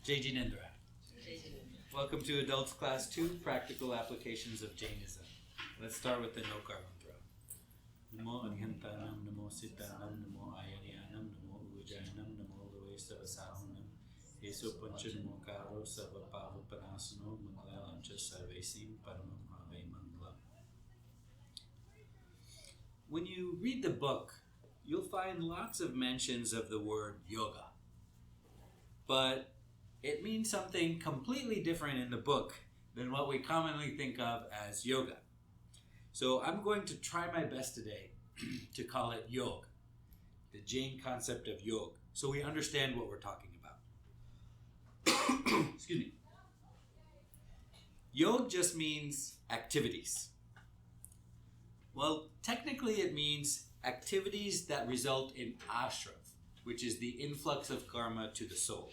Jai Jinendra. Welcome to Adults Class 2, Practical Applications of Jainism. Let's start with the No Karma mantra. Namo Arhantanam, Namo Siddhanam, Namo Ayaryanam, Namo Ujayanam, Namo Loesavasahunam, Yeso Panchanamo Karo Savapavapanasano, Mangalalancha Sarvesim, Paramam Have Mangala. When you read the book, you'll find lots of mentions of the word yoga. But it means something completely different in the book than what we commonly think of as yoga. So I'm going to try my best today to call it yoga, the Jain concept of yoga, so we understand what we're talking about. Excuse me. Yoga just means activities. Well, technically it means activities that result in ashrav, which is the influx of karma to the soul.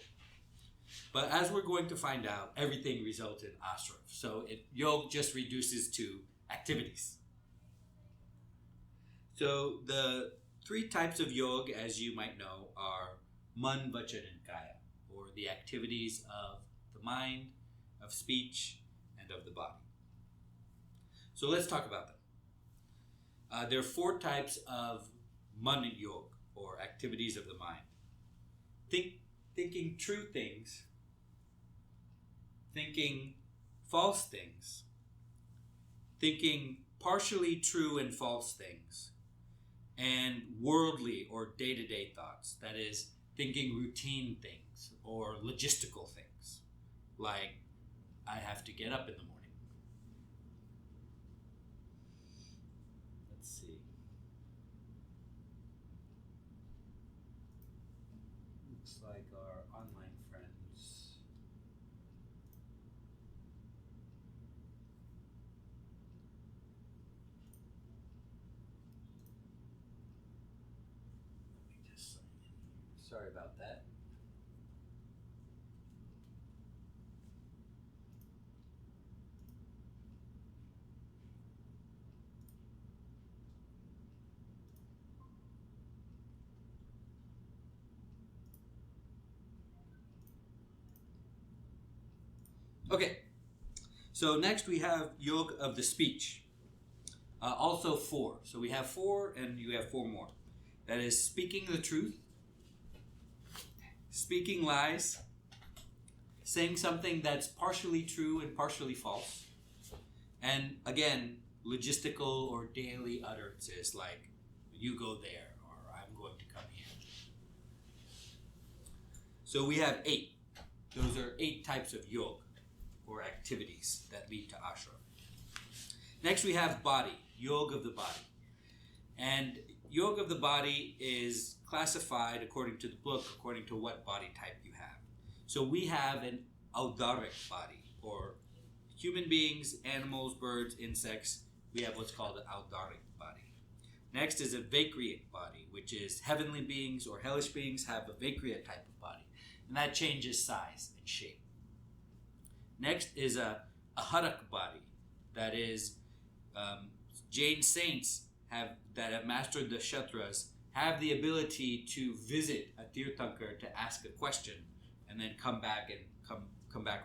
But as we're going to find out, everything results in ashrav. So yoga just reduces to activities. So the three types of yoga, as you might know, are man, vachan, and kaya, or the activities of the mind, of speech, and of the body. So let's talk about them. There are four types of man yoga, or activities of the mind. Thinking true things, thinking false things, thinking partially true and false things, and worldly or day-to-day thoughts. That is, thinking routine things or logistical things, like I have to get up in the morning. Let's see. Looks like our online friends. Let me just sign in here. Sorry about that. Okay, so next we have yoga of the speech. Also four. So we have four and you have four more. That is speaking the truth, speaking lies, saying something that's partially true and partially false, and again, logistical or daily utterances like you go there or I'm going to come here. So we have 8. Those are 8 types of yoga, or activities that lead to ashram. Next we have body, yoga of the body. And yoga of the body is classified according to the book, according to what body type you have. So we have an audaric body, or human beings, animals, birds, insects, we have what's called an audaric body. Next is a vaikriya body, which is heavenly beings or hellish beings have a vaikriya type of body. And that changes size and shape. Next is a harak body, that is Jain saints that have mastered the kshatras have the ability to visit a tirthankar to ask a question and then come back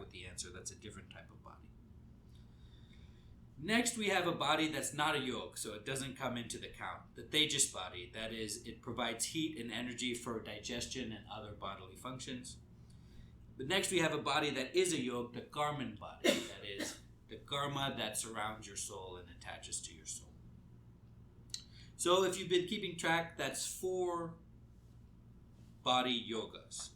with the answer. That's a different type of body. Next we have a body that's not a yoga, so it doesn't come into the count. The tejas body, that is, it provides heat and energy for digestion and other bodily functions. But next we have a body that is a yoga, the karman body, that is the karma that surrounds your soul and attaches to your soul. So if you've been keeping track, that's 4 body yogas.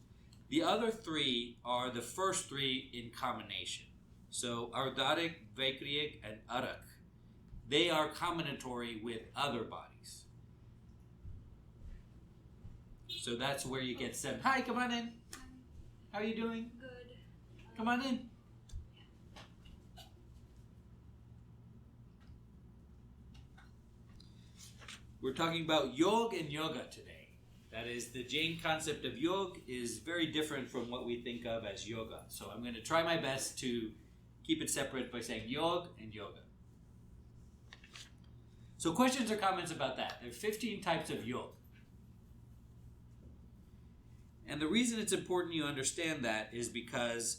The other 3 are the first 3 in combination. So ardaric, vaikriyic, and arak, they are combinatory with other bodies. So that's where you get 7. Hi, come on in. How are you doing? Good. Come on in. We're talking about yoga and yoga today. That is, the Jain concept of yoga is very different from what we think of as yoga. So I'm going to try my best to keep it separate by saying yoga and yoga. So questions or comments about that? There are 15 types of yoga. And the reason it's important you understand that is because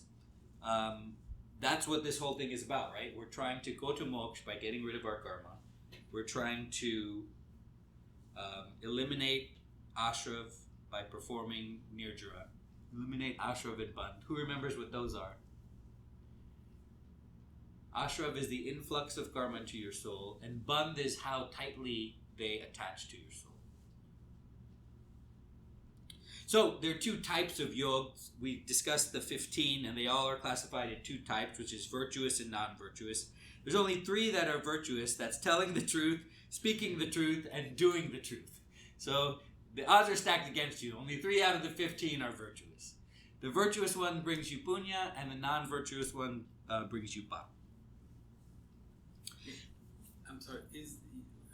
that's what this whole thing is about, right? We're trying to go to moksha by getting rid of our karma. We're trying to eliminate ashrav by performing nirjara. Eliminate ashrav and bandh. Who remembers what those are? Ashrav is the influx of karma into your soul, and bandh is how tightly they attach to your soul. So there are two types of yogas. We discussed the 15, and they all are classified in two types, which is virtuous and non-virtuous. There's only 3 that are virtuous. That's telling the truth, speaking the truth, and doing the truth. So the odds are stacked against you. Only 3 out of the 15 are virtuous. The virtuous one brings you punya, and the non-virtuous one brings you pap. I'm sorry,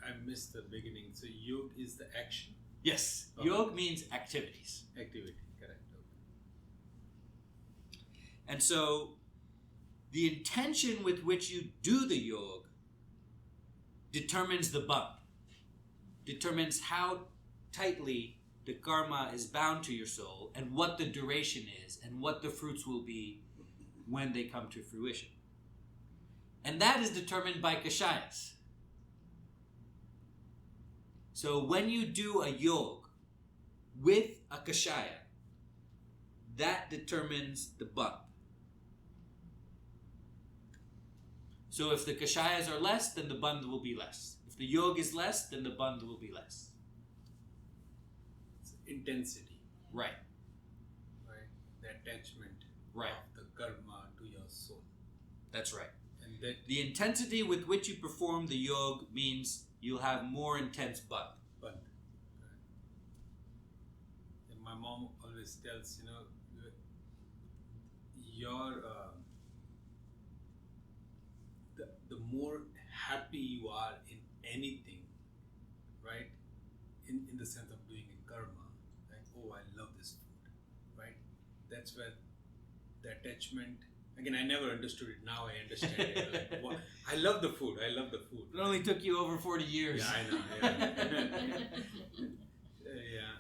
I missed the beginning. So yoga is the action? Yes. Yoga means activities. Activity, correct. Okay. And so the intention with which you do the yoga determines the bandh, determines how tightly the karma is bound to your soul and what the duration is and what the fruits will be when they come to fruition. And that is determined by kashayas. So when you do a yoga with a kashaya, that determines the bandh. So if the kashayas are less, then the bandh will be less. If the yoga is less, then the bandh will be less. It's intensity. Right. Right. The attachment Right. of the karma to your soul. That's right. And that The intensity with which you perform the yoga means you'll have more intense bandh. bandh. Correct. And my mom always tells, your the more happy you are in anything, right? In the sense of doing a karma, like, oh, I love this food, right? That's where the attachment. Again, I never understood it. Now I understand it. Like, what, I love the food. I love the food. It only took you over 40 years. Yeah, I know. Yeah. Yeah.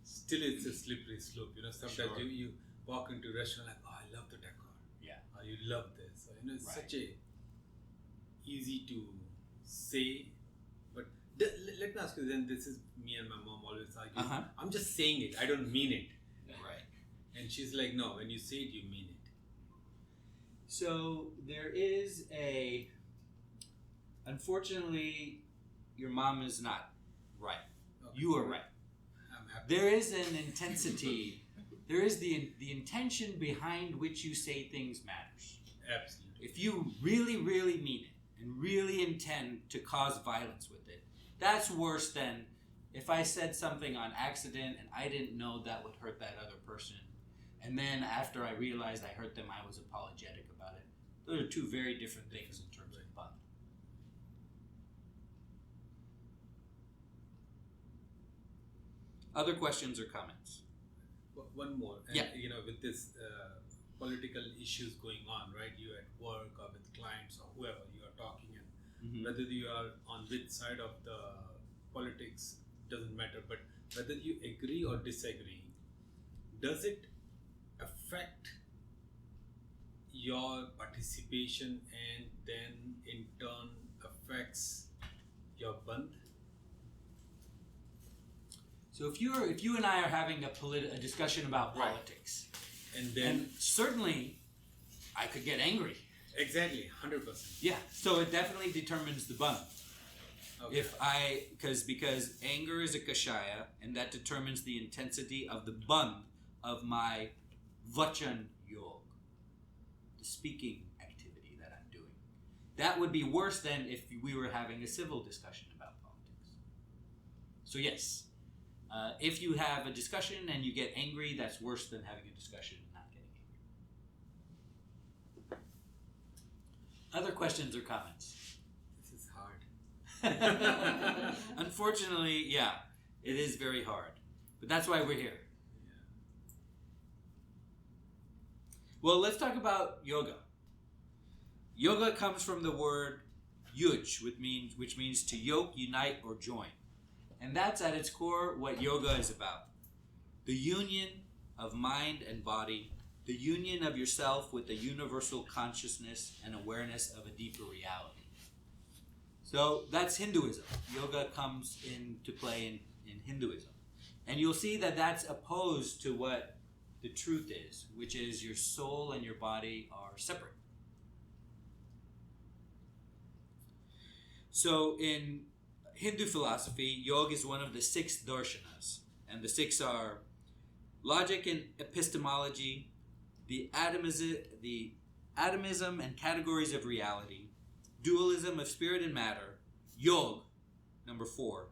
Still, it's a slippery slope. Sometimes Sure. you walk into a restaurant like, oh, I love the decor. Yeah. Oh, you love this. It's Right. such a easy to say, but let me ask you. Then this is me and my mom always argue. Uh-huh. I'm just saying it. I don't mean it. Right. And she's like, no. When you say it, you mean it. So there is unfortunately, your mom is not right. Okay. You are right. I'm happy. There is an intensity. There is the intention behind which you say things matters. Absolutely. If you really, really mean it and really intend to cause violence with it, that's worse than if I said something on accident and I didn't know that would hurt that other person. And then after I realized I hurt them, I was apologetic about it. Those are two very different things in terms of bandh. Other questions or comments? One more. And, Yeah. with this political issues going on, right? You at work or with clients or whoever you are talking, and Mm-hmm. whether you are on which side of the politics doesn't matter, but whether you agree or disagree, does it affect your participation and then in turn affects your bandh? So if you and I are having a discussion about Right. politics, And then and certainly I could get angry. exactly 100%. Yeah. So it definitely determines the bandh. Okay. Because anger is a kashaya, and that determines the intensity of the bandh of my vachan yoga, the speaking activity that I'm doing. That would be worse than if we were having a civil discussion about politics. So yes, if you have a discussion and you get angry, that's worse than having a discussion and not getting angry. Other questions or comments? This is hard. Unfortunately, yeah, it is very hard. But that's why we're here. Well, let's talk about yoga. Yoga comes from the word yuj, which means to yoke, unite, or join. And that's at its core what yoga is about. The union of mind and body, the union of yourself with the universal consciousness and awareness of a deeper reality. So that's Hinduism. Yoga comes into play in Hinduism. And you'll see that that's opposed to what the truth is, which is your soul and your body are separate. So in Hindu philosophy, yoga is one of the 6 darshanas. And the 6 are logic and epistemology, the atomism and categories of reality, dualism of spirit and matter, yoga, number 4,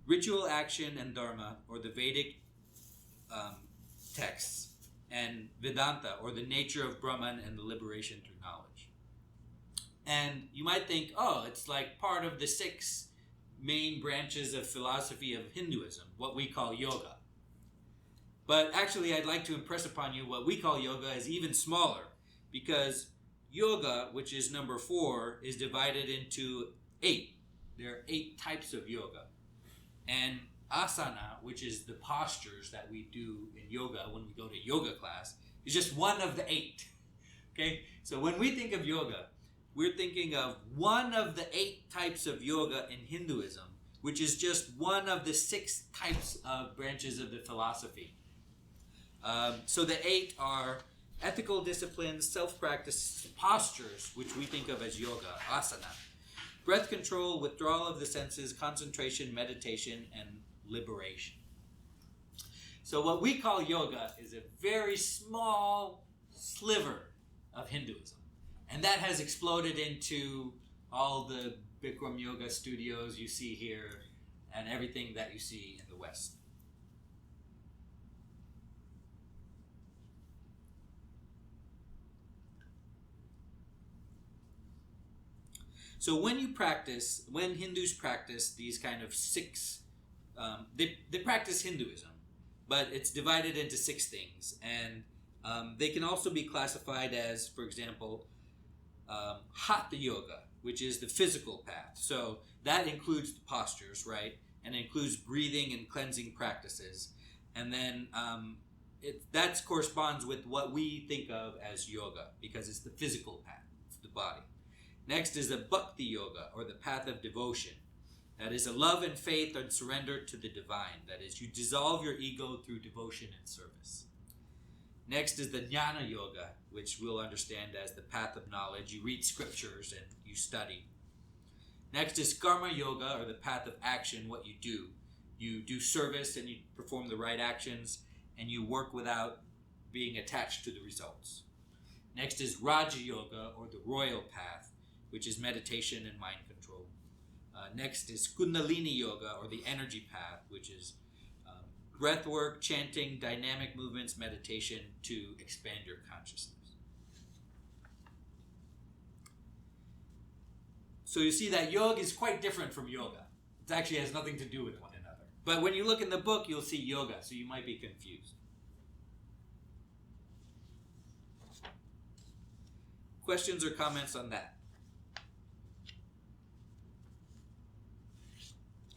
ritual action and dharma, or the Vedic texts, and Vedanta, or the nature of Brahman and the liberation through knowledge. And you might think, oh, it's like part of the 6 main branches of philosophy of Hinduism, what we call yoga. But actually, I'd like to impress upon you what we call yoga is even smaller, because yoga, which is number 4, is divided into 8. There are 8 types of yoga. And asana, which is the postures that we do in yoga when we go to yoga class, is just one of the 8. Okay? So when we think of yoga, we're thinking of one of the 8 types of yoga in Hinduism, which is just one of the 6 types of branches of the philosophy. So the 8 are ethical disciplines, self-practice, postures, which we think of as yoga, asana, breath control, withdrawal of the senses, concentration, meditation, and liberation. So what we call yoga is a very small sliver of Hinduism. And that has exploded into all the Bikram yoga studios you see here and everything that you see in the West. So when Hindus practice these kind of 6, they practice Hinduism, but it's divided into 6 things. And they can also be classified as, for example, Hatha Yoga, which is the physical path. So that includes the postures, right? And it includes breathing and cleansing practices. And then that corresponds with what we think of as yoga, because it's the physical path, it's the body. Next is the Bhakti Yoga, or the path of devotion. That is a love and faith and surrender to the divine. That is, you dissolve your ego through devotion and service. Next is the Jnana Yoga, which we'll understand as the path of knowledge. You read scriptures and you study. Next is Karma Yoga, or the path of action, what you do. You do service and you perform the right actions, and you work without being attached to the results. Next is Raja Yoga, or the royal path, which is meditation and mind control. Next is Kundalini Yoga, or the energy path, which is breath work, chanting, dynamic movements, meditation to expand your consciousness. So you see that yoga is quite different from yoga. It actually has nothing to do with one another. But when you look in the book, you'll see yoga, so you might be confused. Questions or comments on that?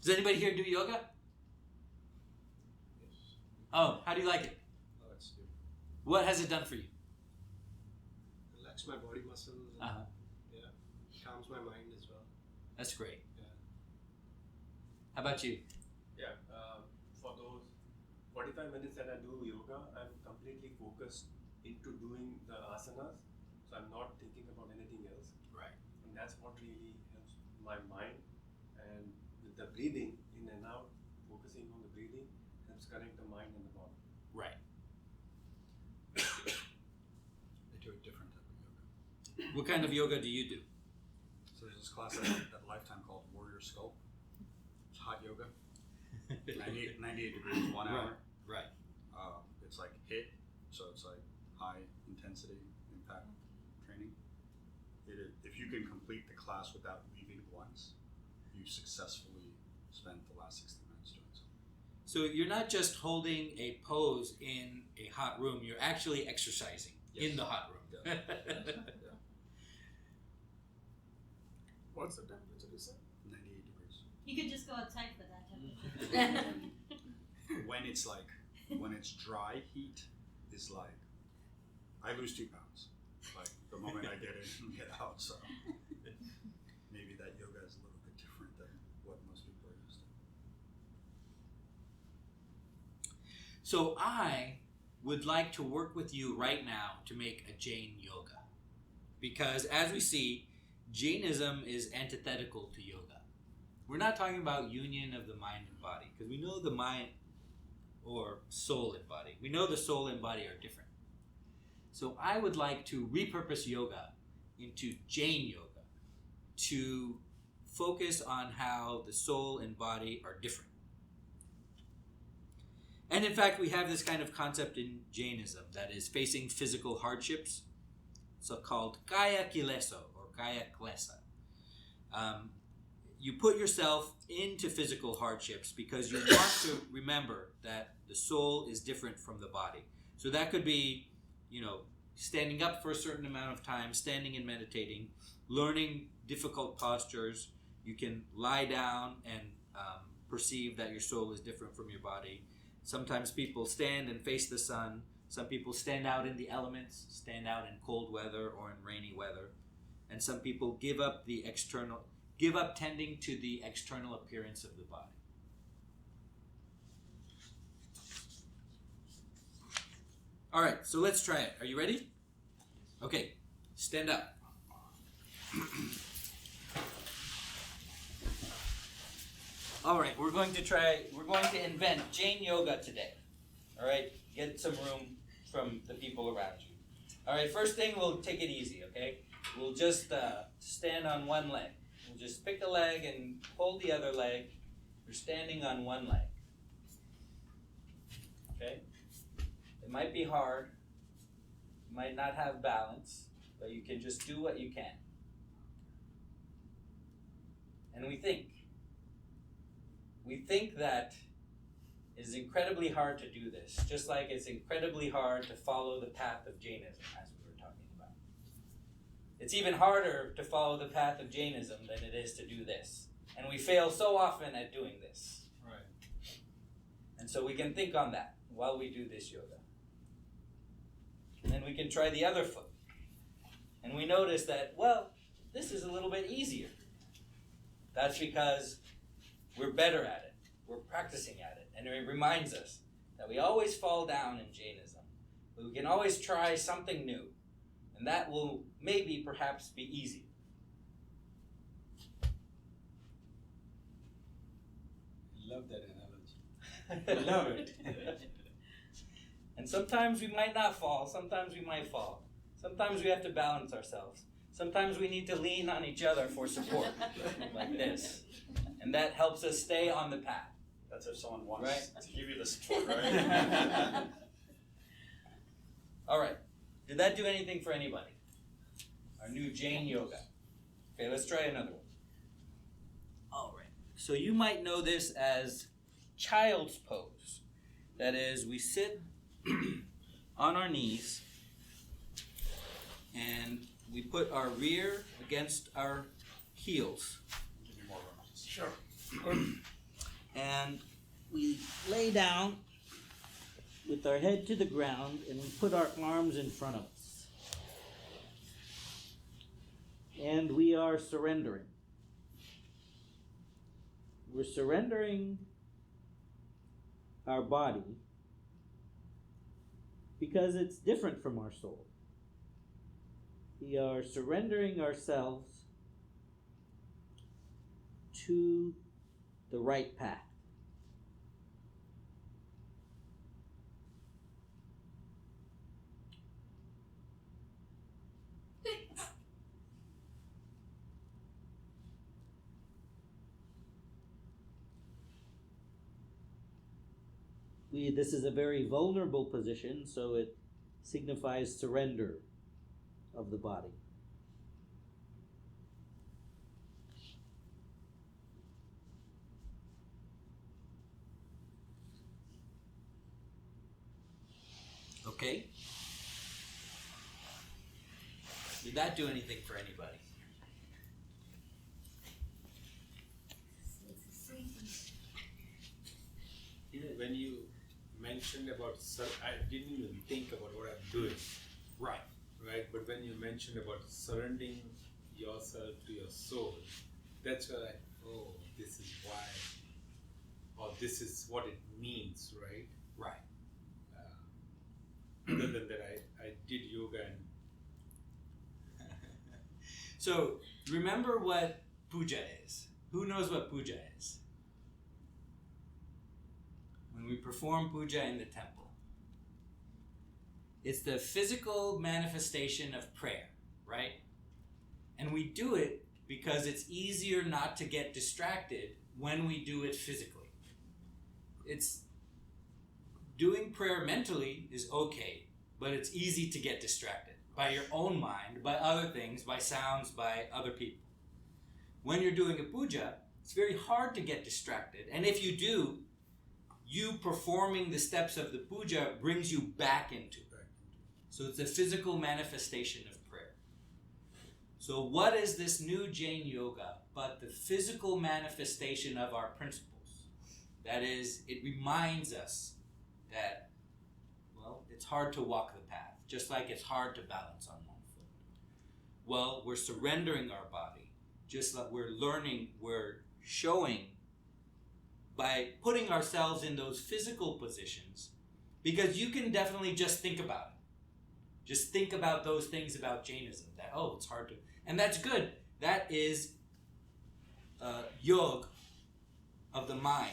Does anybody here do yoga? Oh, how do you like it? Oh, it's good. What has it done for you? Relax my body muscles. And, yeah, calms my mind as well. That's great. Yeah. How about you? Yeah, for those 45 minutes that I do yoga, I'm completely focused into doing the asanas, so I'm not thinking about anything else. Right. And that's what really helps my mind. And with the breathing in and out, focusing on the breathing helps connect the mind and the body. Right. They do a different type of yoga. What kind of yoga do you do? So there's this class at Lifetime called Warrior Sculpt. It's hot yoga. 98 degrees, 1 hour. Right. It's like HIIT, so it's like high intensity impact training. If you can complete the class without leaving once, you successfully spent the last 60 minutes doing so. So you're not just holding a pose in a hot room, you're actually exercising in the hot room. Yeah. What's the temperature you said? 98 degrees. You could just go outside for that temperature. When it's like when it's dry heat is like, I lose 2 pounds. Like the moment I get in and get out, so maybe that yoga is a little bit different than what most people are used to. So I would like to work with you right now to make a Jain yoga. Because as we see, Jainism is antithetical to yoga. We're not talking about union of the mind and body, because we know the mind or soul and body. We know the soul and body are different. So I would like to repurpose yoga into Jain yoga to focus on how the soul and body are different. And in fact, we have this kind of concept in Jainism that is facing physical hardships. It's called kaya kileso or kaya klesa. You put yourself into physical hardships because you want to remember that the soul is different from the body. So that could be, standing up for a certain amount of time, standing and meditating, learning difficult postures. You can lie down and perceive that your soul is different from your body. Sometimes people stand and face the sun. Some people stand out in the elements, stand out in cold weather or in rainy weather. And some people give up tending to the external appearance of the body. All right, so let's try it. Are you ready? Okay, stand up. All right, we're going to invent Jain yoga today. All right, get some room from the people around you. All right, first thing, we'll take it easy, okay? We'll just stand on one leg. We'll just pick a leg and hold the other leg. You're standing on one leg. Okay? It might be hard. You might not have balance, but you can just do what you can. And we think that it is incredibly hard to do this, just like it's incredibly hard to follow the path of Jainism, as we were talking about. It's even harder to follow the path of Jainism than it is to do this. And we fail so often at doing this. Right. And so we can think on that while we do this yoga. And then we can try the other foot. And we notice that, well, this is a little bit easier. That's because we're better at it. We're practicing at it. And it reminds us that we always fall down in Jainism. But we can always try something new. And that will maybe perhaps be easy. I love that analogy. I love it. And sometimes we might not fall. Sometimes we might fall. Sometimes we have to balance ourselves. Sometimes we need to lean on each other for support, like this. And that helps us stay on the path. That's if someone wants Right. to give you the support, right? All right. Did that do anything for anybody? Our new Jain yoga. Okay, let's try another one. All right. So you might know this as child's pose. That is, we sit on our knees and we put our rear against our heels. Give me more room. Sure. And we lay down with our head to the ground and we put our arms in front of us. And we are surrendering. We're surrendering our body because it's different from our soul. We are surrendering ourselves to the right path. This is a very vulnerable position, so it signifies surrender of the body. Okay. Did that do anything for anybody? When you mentioned about, I didn't even think about what I'm doing, Right. right? But when you mentioned about surrendering yourself to your soul, that's where oh, this is why, or this is what it means, right? Right. Other than that, I did yoga and So remember what puja is. Who knows what puja is? When we perform puja in the temple, it's the physical manifestation of prayer, right? And we do it because it's easier not to get distracted when we do it physically. It's doing prayer mentally is okay, but it's easy to get distracted by your own mind, by other things, by sounds, by other people. When you're doing a puja, it's very hard to get distracted. And if you do, you performing the steps of the puja brings you back into it. So it's a physical manifestation of prayer. So what is this new Jain yoga but the physical manifestation of our principles? That is, it reminds us that, well, it's hard to walk the path, just like it's hard to balance on one foot. Well, we're surrendering our body, just like we're learning, we're showing by putting ourselves in those physical positions, because you can definitely just think about it. Just think about those things about Jainism, that, oh, it's hard to, and that's good. That is yoga of the mind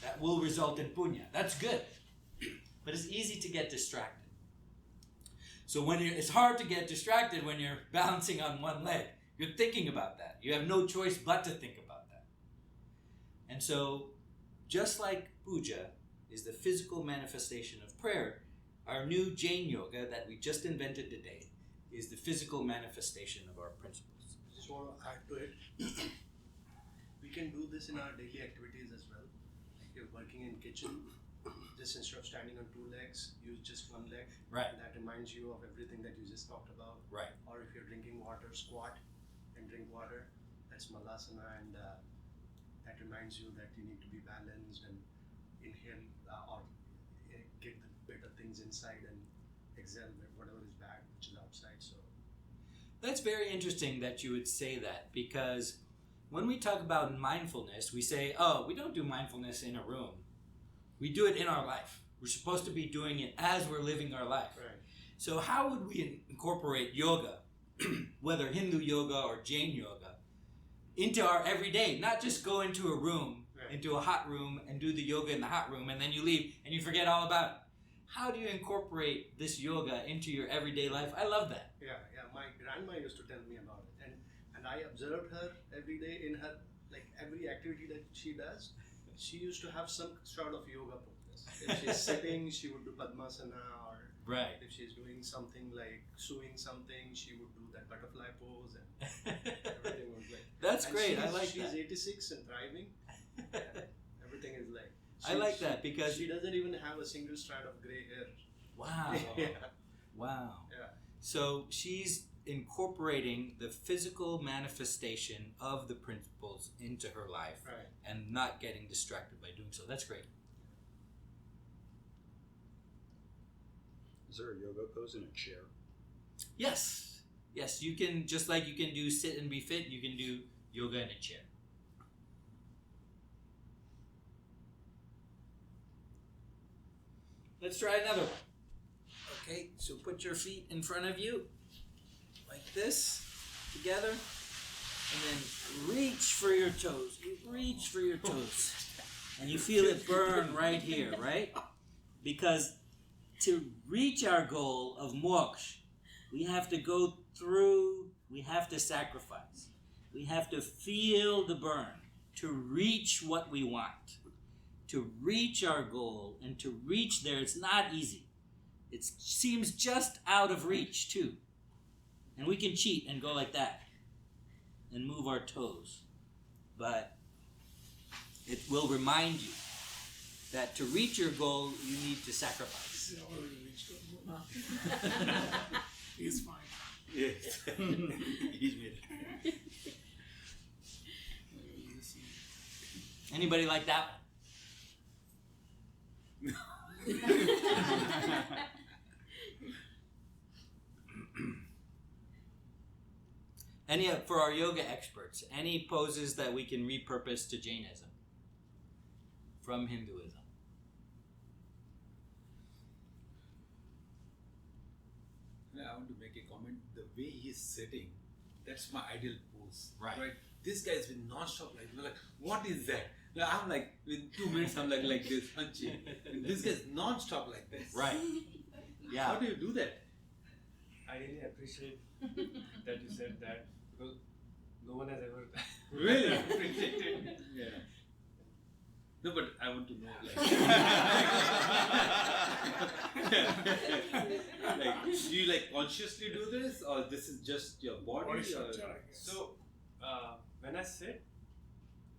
that will result in punya. That's good. But it's easy to get distracted. So it's hard to get distracted when you're balancing on one leg. You're thinking about that. You have no choice but to think about that. And so, just like puja is the physical manifestation of prayer, our new Jain yoga that we just invented today is the physical manifestation of our principles. I just want to add to it. We can do this in our daily activities as well. Like you're working in kitchen, just instead of standing on two legs, use just one leg. Right. That reminds you of everything that you just talked about. Right. Or if you're drinking water, squat and drink water. That's malasana, and that reminds you that you need to be balanced and inhale or get the better things inside and exhale whatever is bad, which is outside. So That's very interesting that you would say that, because when we talk about mindfulness, we say, oh, we don't do mindfulness in a room. We do it in our life. We're supposed to be doing it as we're living our life. right. So how would we incorporate yoga, whether Hindu yoga or Jain yoga, into our everyday? Not just go into a room, Right. into a hot room, and do the yoga in the hot room, and then you leave and you forget all about it. How do you incorporate this yoga into your everyday life? I love that. Yeah. My grandma used to tell me about it, and I observed her every day in her, like every activity that she does. She used to have some sort of yoga practice. If she's sitting, she would do Padmasana, or Right. if she's doing something like sewing something, she would do that butterfly pose, and everything was like. That's and great. I like she's that. 86 and thriving. And everything is like. I like that because she doesn't even have a single strand of gray hair. wow. Yeah. Wow. Yeah. So she's incorporating the physical manifestation of the principles into her life Right. and not getting distracted by doing so. That's great. Is there a yoga pose in a chair? Yes. Yes, you can, just like you can do sit and be fit, you can do yoga in a chair. Let's try another one. Okay, so put your feet in front of you, like this, together, and then reach for your toes. You reach for your toes. And you feel it burn right here, right? Because to reach our goal of moksha, we have to go through, we have to sacrifice. We have to feel the burn to reach what we want. To reach our goal and to reach there, it's not easy. It seems just out of reach too. And we can cheat and go like that and move our toes. But it will remind you that to reach your goal, you need to sacrifice. He's fine. Yes. He's made it. Anybody like that one? Any for our yoga experts, any poses that we can repurpose to Jainism from Hinduism? I want to make a comment. The way he's sitting, that's my ideal pose. Right. This guy's been non-stop like, what is that? Like, I'm like, in 2 minutes, I'm like this, punching. And this guy's non-stop like this. Right. Yeah. How do you do that? I really appreciate that you said that, because no one has ever Really? appreciated. Yeah. No, but I want to know, like, do you like consciously do this, or this is just your body? Body or- structure, I guess. So, when I sit,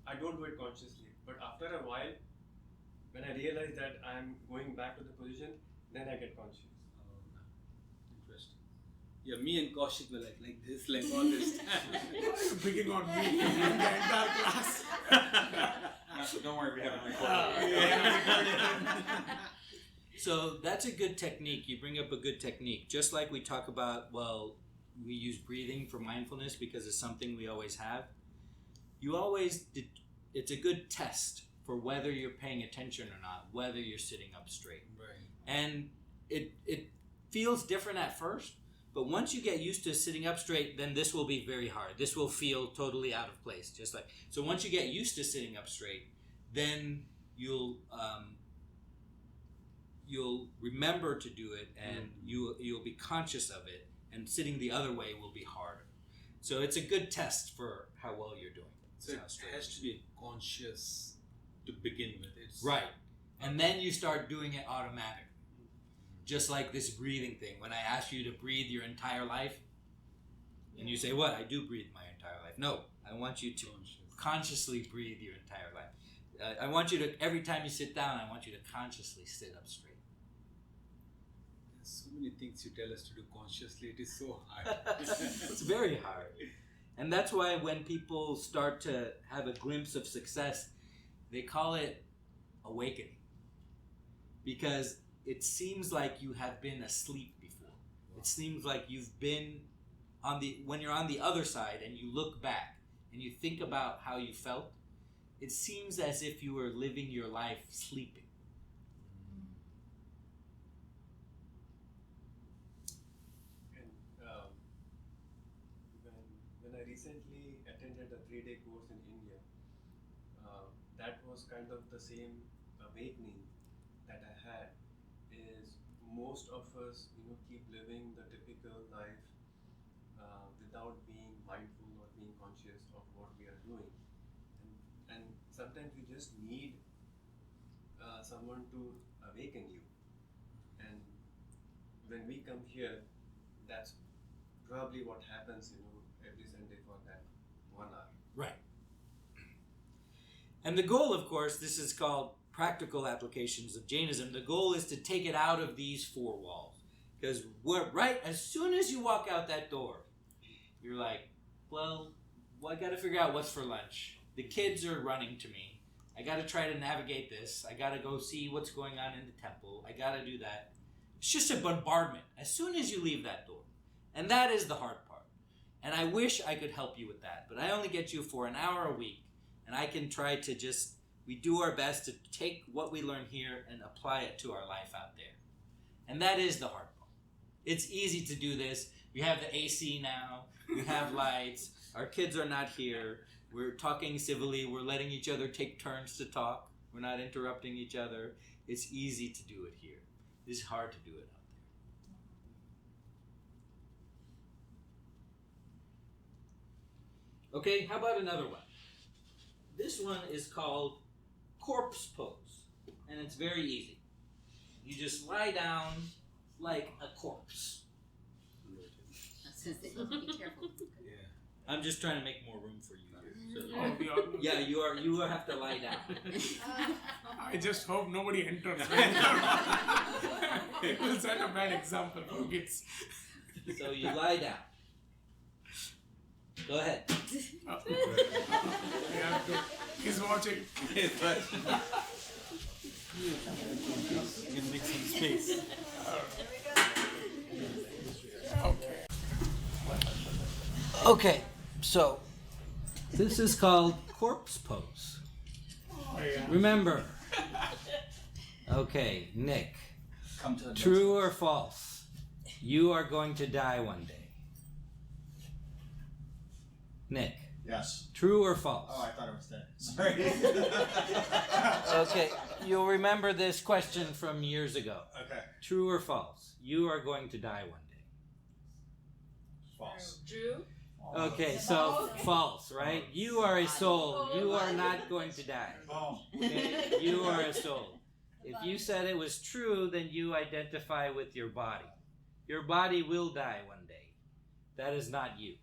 I don't do it consciously. But after a while, when I realize that I'm going back to the position, then I get conscious. Interesting. Yeah, me and Kaushik were like this, like all this time. Why are you picking on me in the entire class? Don't worry, we haven't recorded. So that's a good technique. You bring up a good technique. Just like we talk about, well, we use breathing for mindfulness because it's something we always have. It's a good test for whether you're paying attention or not, whether you're sitting up straight. Right. And it feels different at first, but once you get used to sitting up straight, then this will be very hard. This will feel totally out of place. So once you get used to sitting up straight, then you'll remember to do it, and you'll be conscious of it, and sitting the other way will be harder. So it's a good test for how well you're doing. So it has to be conscious to begin with. It's Right. And then you start doing it automatically. Just like this breathing thing. When I ask you to breathe your entire life, and you say, what? I do breathe my entire life. No, I want you to consciously breathe your entire life. I want you to, every time you sit down, I want you to consciously sit up straight. There's so many things you tell us to do consciously. It is so hard. It's very hard. And that's why when people start to have a glimpse of success, they call it awakening. Because it seems like you have been asleep before. It seems like you've been when you're on the other side and you look back and you think about how you felt, it seems as if you were living your life sleeping. And when I recently attended a 3-day course in India, that was kind of the same awakening that I had. Is most of us, keep living the typical life without being mindful or being conscious of what we are doing, and sometimes you just need someone to awaken you. And when we come here, that's probably what happens, every Sunday for that 1 hour. Right. And the goal, of course, this is called practical applications of Jainism. The goal is to take it out of these 4 walls. Because as soon as you walk out that door, you're like, well, I got to figure out what's for lunch. The kids are running to me. I got to try to navigate this. I got to go see what's going on in the temple. I got to do that. It's just a bombardment as soon as you leave that door. And that is the hard part. And I wish I could help you with that. But I only get you for an hour a week. And I can try to we do our best to take what we learn here and apply it to our life out there. And that is the hard part. It's easy to do this. We have the AC now. We have lights. Our kids are not here. We're talking civilly. We're letting each other take turns to talk. We're not interrupting each other. It's easy to do it here. It's hard to do it out there. Okay, how about another one? This one is called corpse pose, and it's very easy. You just lie down like a corpse. Be careful. Yeah. I'm just trying to make more room for you here. So, Oh, we are- yeah, you have to lie down. I just hope nobody enters. It will set a bad example for kids. So you lie down. Go ahead. We have to. He's watching. You can make some space. Okay. Okay, So, this is called corpse pose. Remember. Okay, Nick. Come to the True or false? You are going to die one day. Nick. Yes. True or false? Oh, I thought it was dead. Sorry. Okay, you'll remember this question from years ago. Okay. True or false? You are going to die one day. False. True. Okay, so false, right? You are a soul. You are not going to die. Oh. Okay? You are a soul. If you said it was true, then you identify with your body. Your body will die one day. That is not you.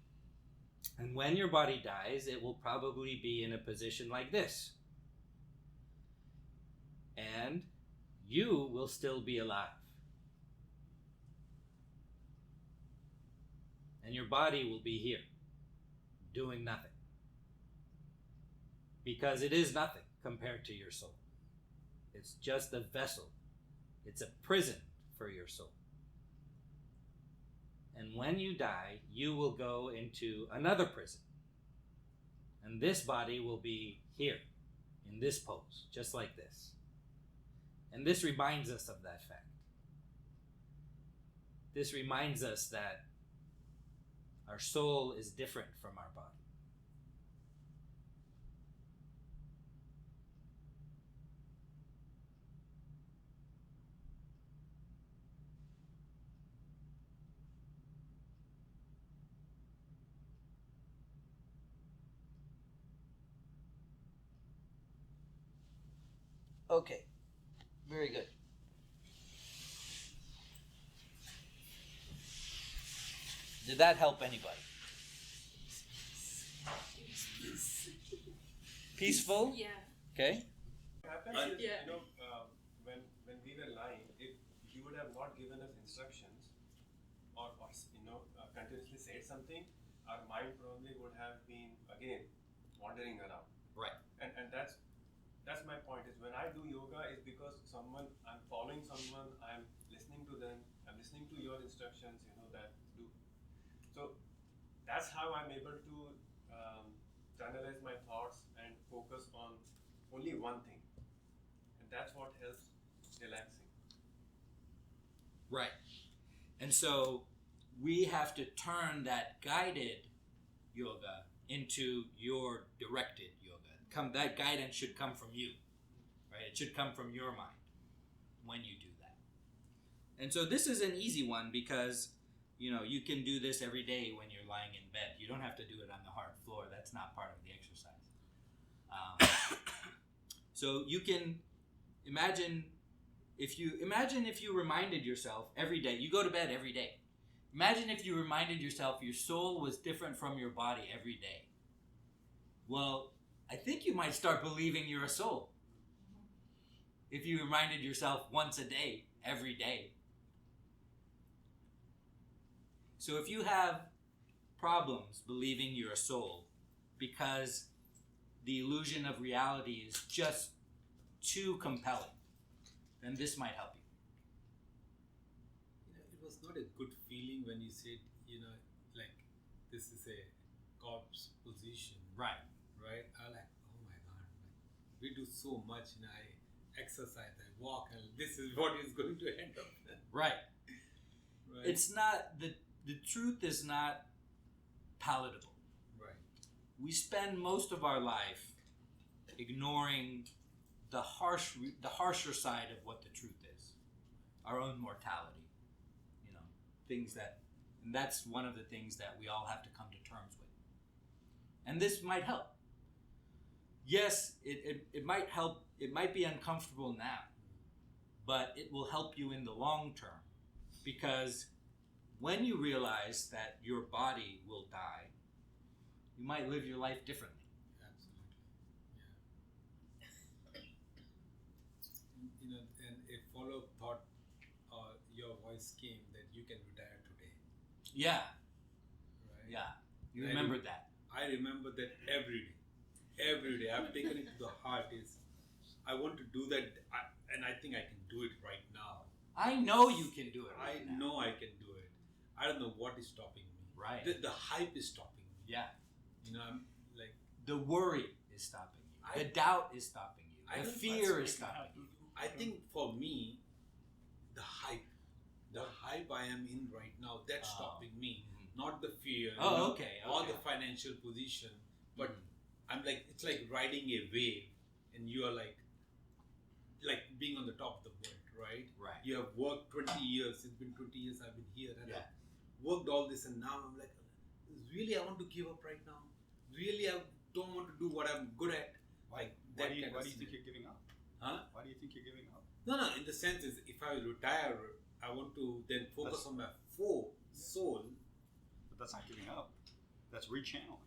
And when your body dies, it will probably be in a position like this. And you will still be alive. And your body will be here, doing nothing. Because it is nothing compared to your soul. It's just a vessel. It's a prison for your soul. And when you die, you will go into another prison. And this body will be here, in this pose, just like this. And this reminds us of that fact. This reminds us that our soul is different from our body. Okay, very good. Did that help anybody? Peaceful? Yeah. Okay. Happens is, Yeah. when we were lying, if you would have not given us instructions or continuously said something, our mind probably would have been again wandering around. Right. And that's my point. Is when I do yoga, is because I'm following someone, I'm listening to them, I'm listening to your instructions. That do. So that's how I'm able to channelize my thoughts and focus on only one thing, and that's what helps relaxing. Right. And so we have to turn that guided yoga into your directed yoga. That guidance should come from you, right? It should come from your mind when you do that. And so this is an easy one because, you can do this every day when you're lying in bed. You don't have to do it on the hard floor. That's not part of the exercise. So you can imagine if you reminded yourself every day, you go to bed every day. Imagine if you reminded yourself your soul was different from your body every day. Well, I think you might start believing you're a soul. If you reminded yourself once a day, every day. So if you have problems believing you're a soul because the illusion of reality is just too compelling, then this might help you. It was not a good feeling when you said, like this is a corpse position. Right. Right? I like, oh my God, we do so much, I exercise, I walk, and this is what is going to end up. Right. Right? It's not, the truth is not palatable. Right. We spend most of our life ignoring the harsher side of what the truth is. Our own mortality. And that's one of the things that we all have to come to terms with. And this might help. Yes, it might help. It might be uncomfortable now, but it will help you in the long term, because when you realize that your body will die, you might live your life differently. Absolutely. Yeah. And a follow-up thought, your voice came that you can retire today. Yeah, Right? yeah. You remembered that. I remember that every day. Every day. I've taken it to the heart. I want to do that, and I think I can do it right now. I know you can do it right now. know I can do it. I don't know what is stopping me. Right. The hype is stopping me. Yeah. I'm like, The worry is stopping you. I- The doubt is stopping you. I The don't- fear Let's is make it stopping you. happen. I think for me, the hype I am in right now, that's Oh. stopping me. Mhm. Not the fear. Oh, okay, Or okay. the financial position, but Mhm. I'm like, it's like riding a wave, and you are like being on the top of the world, right? Right. You have worked 20 years. It's been 20 years I've been here, and Yeah. I've worked all this, and now I'm like, really, I want to give up right now. Really, I don't want to do what I'm good at. Like Why that do you, kind why of do you think scenario. you're giving up? Huh? Why do you think you're giving up? No. In the sense is, if I retire, I want to then focus That's- on my soul. But that's not giving up. That's rechanneling.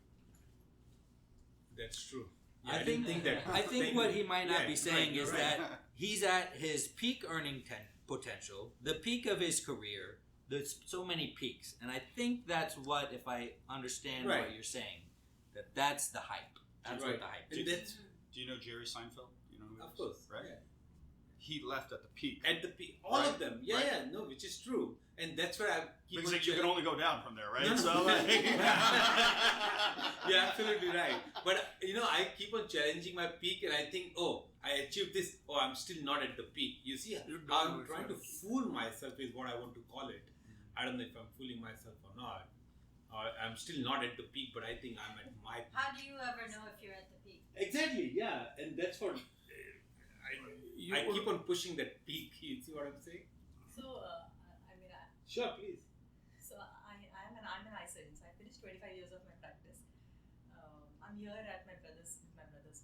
That's true. I didn't think that. I think what he might not Yeah, be saying right, is right. that he's at his peak earning potential, the peak of his career. There's so many peaks, and I think that's what, if I understand what Right. you're saying, that's the hype. That's what Right. the hype And is. that's Do you know Jerry Seinfeld? You know who he of is? course Right? yeah. He left at the peak. At the peak, all Right. of them. Yeah, Right. yeah, no, which is true, and that's where I keep Because on like, you can only go down from there, right? No, no. So like, You're absolutely right. But I keep on challenging my peak, and I think, I achieved this. I'm still not at the peak. You see, You don't I'm know trying to yourself. fool myself is what I want to call it. I don't know if I'm fooling myself or not. I'm still not at the peak, but I think I'm at my peak. How do you ever know if you're at the peak? Exactly, yeah, and that's what I keep on pushing that peak. You see what I'm saying? So, Sure, please. I'm an eye surgeon. So I finished 25 years of my practice. I'm here at my brother's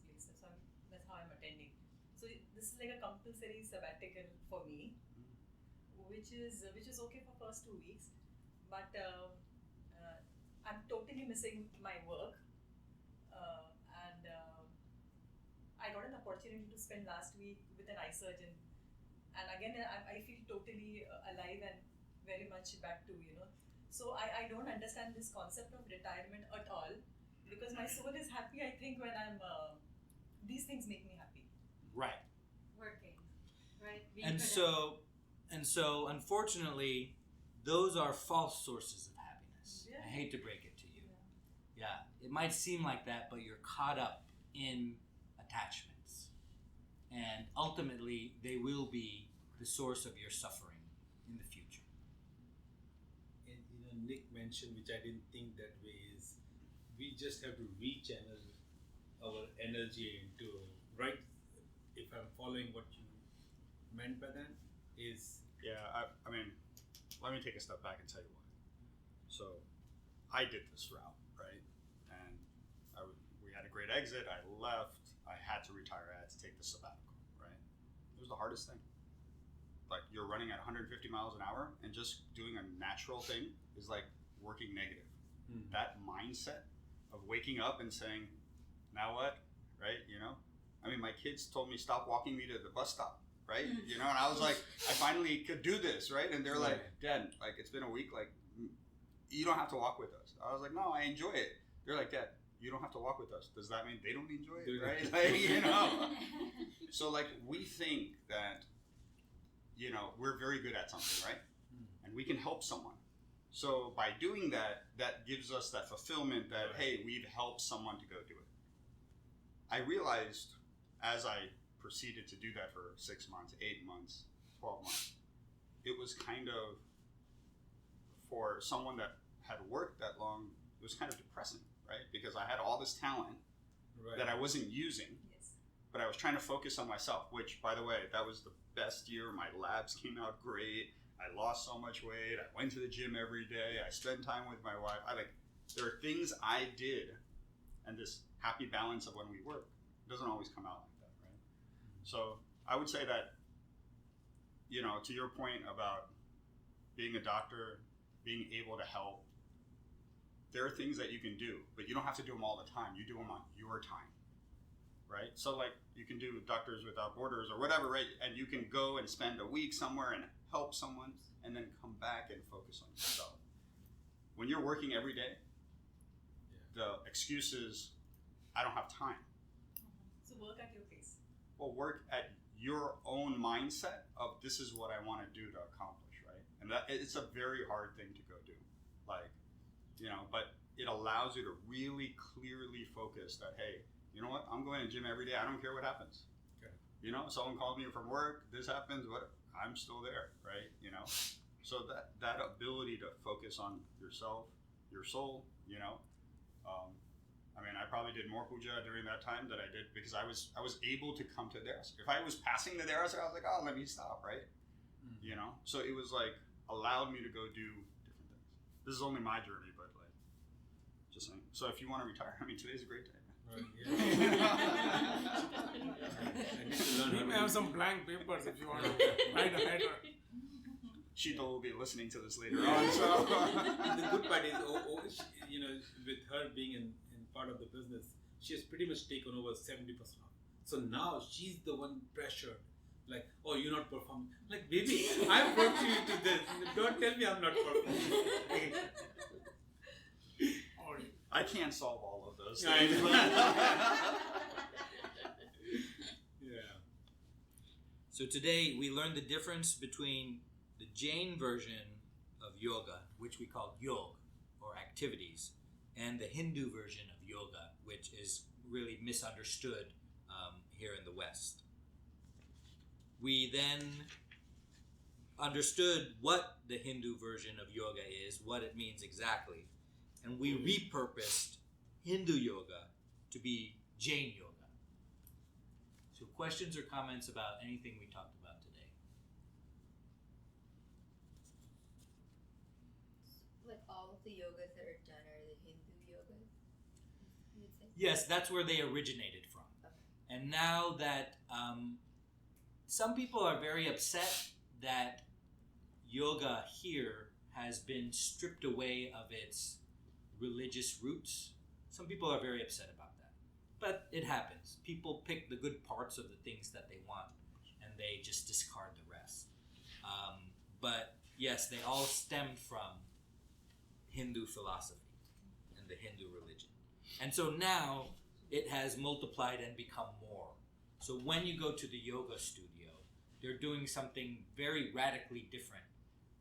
place, so that's how I'm attending. So this is like a compulsory sabbatical for me, which is okay for first 2 weeks, but I'm totally missing my work, and I got an opportunity to spend last week with an eye surgeon, and again I feel totally alive and very much back to So I don't understand this concept of retirement at all, because my soul is happy. I think when I'm these things make me happy. Right. Working, right? Being And productive. so unfortunately, those are false sources of happiness. Yeah. I hate to break it to you. Yeah, it might seem like that, but you're caught up in attachments, and ultimately they will be the source of your suffering in the future. And Nick mentioned, which I didn't think that way, is we just have to rechannel our energy into, right? If I'm following what you meant by that, is yeah, I mean, let me take a step back and tell you why. So, I did this route, right? And we had a great exit. I left. I had to retire. I had to take the sabbatical, right? It was the hardest thing. Like, you're running at 150 miles an hour, and just doing a natural thing is like working negative. That mindset of waking up and saying, now what, right? I mean, my kids told me, stop walking me to the bus stop, right? And I was like, I finally could do this, right? And they're like, Dad, like, it's been a week, like, you don't have to walk with us. I was like, no, I enjoy it. They're like, Dad, you don't have to walk with us. Does that mean they don't enjoy it, right? Like, So, like, we think that, we're very good at something, right? And we can help someone. So by doing that, that gives us that fulfillment that, hey, we've helped someone to go do it. I realized as I proceeded to do that for 6 months, 8 months, 12 months, it was kind of, for someone that had worked that long, it was kind of depressing, right? Because I had all this talent that I wasn't using, Yes. but I was trying to focus on myself, which, by the way, that was the best year. My labs came out great. I lost so much weight. I went to the gym every day. I spent time with my wife. There are things I did, and this happy balance of when we work doesn't always come out like that, right? So I would say that, to your point about being a doctor, being able to help, there are things that you can do, but you don't have to do them all the time. You do them on your time, right? So like, you can do Doctors Without Borders or whatever, right? And you can go and spend a week somewhere and help someone, and then come back and focus on yourself. When you're working every day, the excuse is, I don't have time. So work at your pace. Well, work at your own mindset of, this is what I want to do to accomplish, right? And that it's a very hard thing to go do. Like, but it allows you to really clearly focus that, hey, you know what? I'm going to gym every day. I don't care what happens. Okay. You know, someone called me from work. This happens. What? I'm still there, right? You know, so that ability to focus on yourself, your soul. You know, I mean, I probably did more puja during that time than I did because I was able to come to Dharasar. If I was passing the Dharasar, I was like, oh, let me stop, right? You know, so it was like allowed me to go do different things. This is only my journey, but like, just saying. So if you want to retire, I mean, today's a great day. Right, yeah. I need to learn We how may to have do some blank papers if you want to write a header. Shito will be listening to this later on, so. The good part is, you know, with her being in part of the business, she has pretty much taken over 70% of. So now she's the one pressured. Like, oh, you're not performing. Like, baby, I brought you to this. Don't tell me I'm not performing. I can't solve all of those I things. know. but- Yeah. So today we learned the difference between the Jain version of yoga, which we call yog or activities, and the Hindu version of yoga, which is really misunderstood here in the West. We then understood what the Hindu version of yoga is, what it means exactly, and we repurposed Hindu yoga to be Jain yoga. So questions or comments about anything we talked about today? Like all of the yogas that are done are the Hindu yogas, you would say? Yes, that's where they originated from. Okay. And now that some people are very upset that yoga here has been stripped away of its religious roots. Some people are very upset about that. But it happens. People pick the good parts of the things that they want and they just discard the rest. But yes, they all stemmed from Hindu philosophy and the Hindu religion. And so now it has multiplied and become more. So when you go to the yoga studio, they're doing something very radically different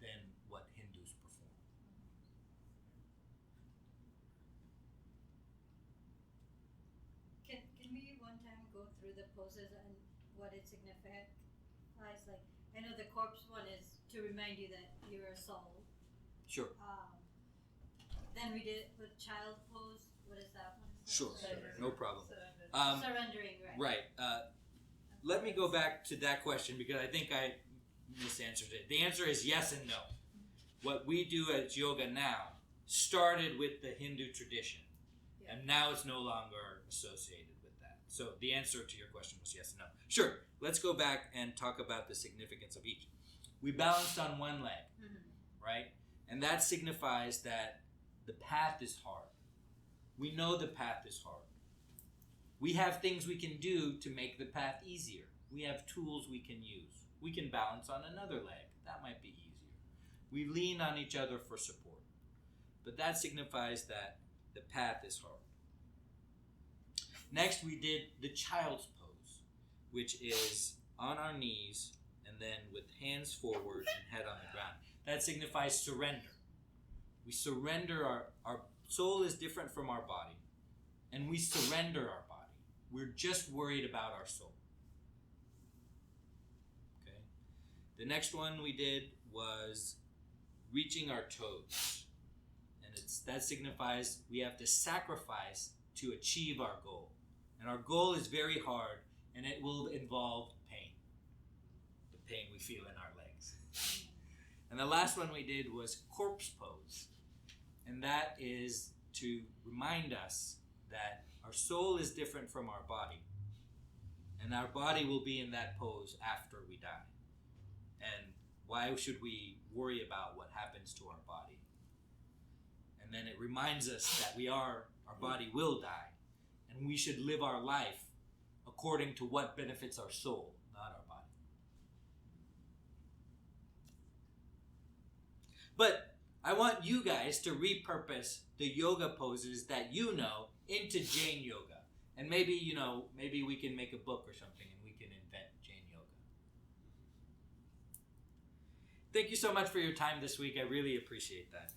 than what Hindus perform. Can we one time go through the poses and what it signifies? Like, I know the corpse one is to remind you that you're a soul. Sure. Then we did the child pose. What is that one? Sure. Surrender. No problem. Surrendering, right? Right. Let me go back to that question because I think I misanswered it. The answer is yes and no. What we do as yoga now started with the Hindu tradition, and now it's no longer associated with that. So the answer to your question was yes and no. Sure. Let's go back and talk about the significance of each. We balanced on one leg, right? And that signifies that the path is hard. We know the path is hard. We have things we can do to make the path easier. We have tools we can use. We can balance on another leg. That might be easier. We lean on each other for support. But that signifies that the path is hard. Next, we did the child's pose, which is on our knees and then with hands forward and head on the ground. That signifies surrender. We surrender our soul is different from our body, and we surrender our body. We're just worried about our soul. Okay. The next one we did was reaching our toes. And that signifies we have to sacrifice to achieve our goal. And our goal is very hard, and it will involve pain. The pain we feel in our legs. And the last one we did was corpse pose. And that is to remind us that our soul is different from our body. And our body will be in that pose after we die. And why should we worry about what happens to our body? And then it reminds us that our body will die. And we should live our life according to what benefits our soul, not our body. But I want you guys to repurpose the yoga poses that you know into Jain yoga. And maybe we can make a book or something and we can invent Jain yoga. Thank you so much for your time this week. I really appreciate that.